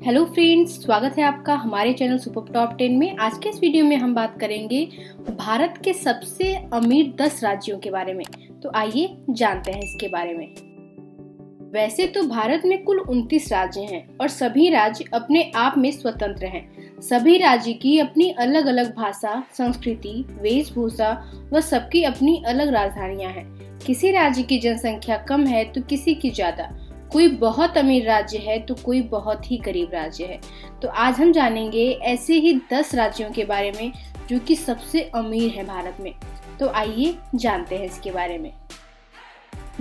Hello friends, स्वागत है आपका हमारे चैनल सुपर टॉप 10 में। आज के इस वीडियो में हम बात करेंगे भारत के सबसे अमीर 10 राज्यों के बारे में। तो आइए जानते हैं इसके बारे में। वैसे तो भारत में कुल 29 राज्य हैं और सभी राज्य अपने आप में स्वतंत्र हैं। सभी राज्य की अपनी अलग अलग भाषा, संस्कृति, वेशभूषा व सबकी अपनी अलग राजधानियां हैं। किसी राज्य की जनसंख्या कम है तो किसी की ज्यादा। कोई बहुत अमीर राज्य है तो कोई बहुत ही गरीब राज्य है। तो आज हम जानेंगे ऐसे ही 10 राज्यों के बारे में जो कि सबसे अमीर हैं भारत में। तो आइए जानते हैं इसके बारे में।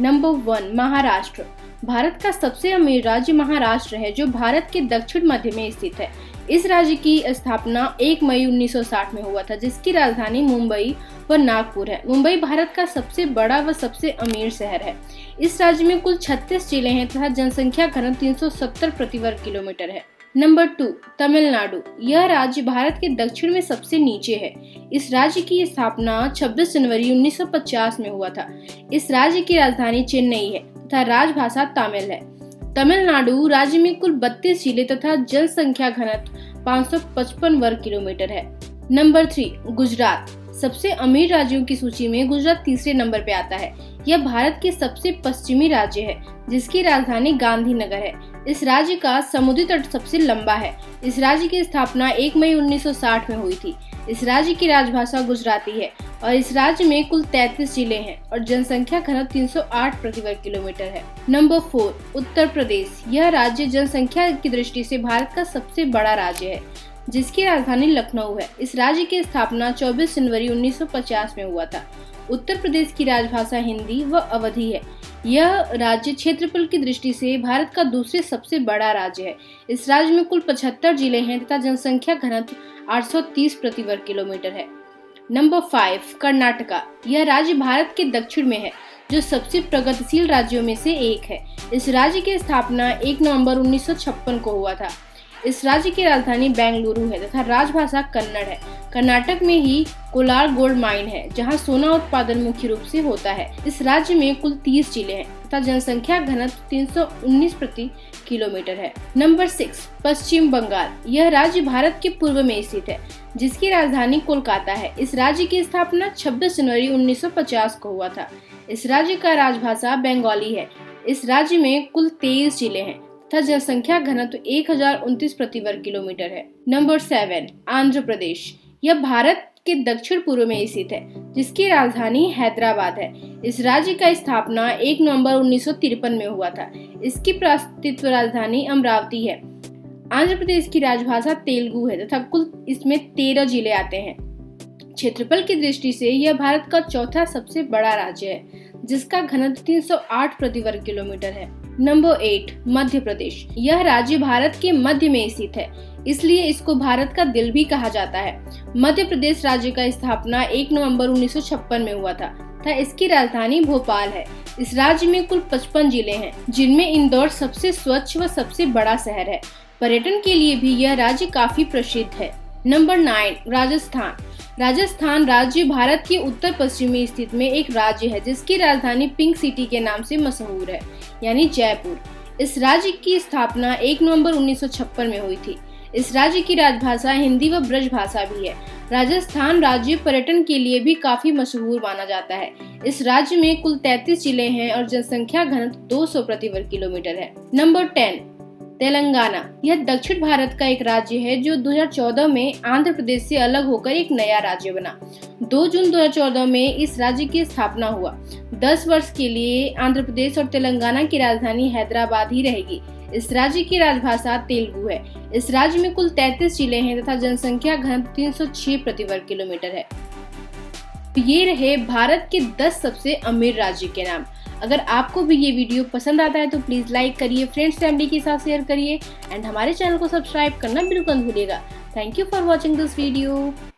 नंबर 1, महाराष्ट्र। भारत का सबसे अमीर राज्य महाराष्ट्र है जो भारत के दक्षिण मध्य में स्थित है। इस राज्य की स्थापना 1 मई 1960 में हुआ था, जिसकी राजधानी मुंबई व नागपुर है। मुंबई भारत का सबसे बड़ा व सबसे अमीर शहर है। इस राज्य में कुल 36 जिले हैं तथा जनसंख्या घनत्व 370 प्रति वर्ग किलोमीटर है। नंबर 2, तमिलनाडु। यह राज्य भारत के दक्षिण में सबसे नीचे है। इस राज्य की स्थापना 26 जनवरी 1950 में हुआ था। इस राज्य की राजधानी चेन्नई है तथा राजभाषा तमिल है। तमिलनाडु राज्य में कुल 32 जिले तथा जनसंख्या घनत्व 555 वर्ग किलोमीटर है। नंबर 3, गुजरात। सबसे अमीर राज्यों की सूची में गुजरात तीसरे नंबर पे आता है। यह भारत के सबसे पश्चिमी राज्य है जिसकी राजधानी गांधीनगर है। इस राज्य का समुद्री तट सबसे लंबा है। इस राज्य की स्थापना 1 मई 1960 में हुई थी। इस राज्य की राजभाषा गुजराती है और इस राज्य में कुल 33 जिले हैं और जनसंख्या घनत्व 308 प्रति वर्ग किलोमीटर है। नंबर 4, उत्तर प्रदेश। यह राज्य जनसंख्या की दृष्टि से भारत का सबसे बड़ा राज्य है जिसकी राजधानी लखनऊ है। इस राज्य की स्थापना 24 जनवरी 1950 में हुआ था। उत्तर प्रदेश की राजभाषा हिंदी व अवधी है। यह राज्य क्षेत्रफल की दृष्टि से भारत का दूसरे सबसे बड़ा राज्य है। इस राज्य में कुल 75 जिले हैं तथा जनसंख्या घनत्व 830 प्रति वर्ग किलोमीटर है। नंबर 5, कर्नाटका। यह राज्य भारत के दक्षिण में है जो सबसे प्रगतिशील राज्यों में से एक है। इस राज्य की स्थापना 1 नवंबर 1956 को हुआ था। इस राज्य की राजधानी बेंगलुरु है तथा राजभाषा कन्नड़ है। कर्नाटक में ही कोलार गोल्ड माइन है जहां सोना उत्पादन मुख्य रूप से होता है। इस राज्य में कुल 30 जिले हैं तथा जनसंख्या घनत्व 319 प्रति किलोमीटर है। नंबर 6, पश्चिम बंगाल। यह राज्य भारत के पूर्व में स्थित है जिसकी राजधानी कोलकाता है। इस राज्य की स्थापना 26 जनवरी 1950 को हुआ था। इस राज्य का राजभाषा बंगाली है। इस राज्य में कुल 23 जिले हैं तथा जनसंख्या घनत्व 1029 प्रति वर्ग किलोमीटर है। नंबर 7, आंध्र प्रदेश। यह भारत के दक्षिण पूर्व में स्थित है जिसकी राजधानी हैदराबाद है। इस राज्य का स्थापना 1 नवंबर 1953 में हुआ था। इसकी प्रास्ताविक राजधानी अमरावती है। आंध्र प्रदेश की राजभाषा तेलुगु है तथा कुल इसमें 13 जिले आते हैं। क्षेत्रफल की दृष्टि से यह भारत का चौथा सबसे बड़ा राज्य है जिसका घनत्व 308 प्रति वर्ग किलोमीटर है। नंबर 8, मध्य प्रदेश। यह राज्य भारत के मध्य में स्थित है, इसलिए इसको भारत का दिल भी कहा जाता है। मध्य प्रदेश राज्य का स्थापना 1 नवंबर 1956 में हुआ था इसकी राजधानी भोपाल है। इस राज्य में कुल 55 जिले हैं जिनमें इंदौर सबसे स्वच्छ व सबसे बड़ा शहर है। पर्यटन के लिए भी यह राज्य काफी प्रसिद्ध है। नंबर 9, राजस्थान। राजस्थान राज्य भारत के उत्तर पश्चिमी स्थित में एक राज्य है जिसकी राजधानी पिंक सिटी के नाम से मशहूर है, यानी जयपुर। इस राज्य की स्थापना 1 नवंबर 1956 में हुई थी। इस राज्य की राजभाषा हिंदी व ब्रज भाषा भी है। राजस्थान राज्य पर्यटन के लिए भी काफी मशहूर माना जाता है। इस राज्य में कुल 33 जिले हैं और जनसंख्या घनत्व 200 प्रति वर्ग किलोमीटर है। नंबर 10, तेलंगाना। यह दक्षिण भारत का एक राज्य है जो 2014 में आंध्र प्रदेश से अलग होकर एक नया राज्य बना। 2 जून 2014 में इस राज्य की स्थापना हुआ। 10 वर्ष के लिए आंध्र प्रदेश और तेलंगाना की राजधानी हैदराबाद ही रहेगी। इस राज्य की राजभाषा तेलुगु है। इस राज्य में कुल 33 जिले हैं तथा जनसंख्या घनत्व 306 प्रति वर्ग किलोमीटर है। ये रहे भारत के 10 सबसे अमीर राज्य के नाम। अगर आपको भी ये वीडियो पसंद आता है तो प्लीज लाइक करिए, फ्रेंड्स फैमिली के साथ शेयर करिए एंड हमारे चैनल को सब्सक्राइब करना बिल्कुल मत भूलिएगा। Thank you for watching this video.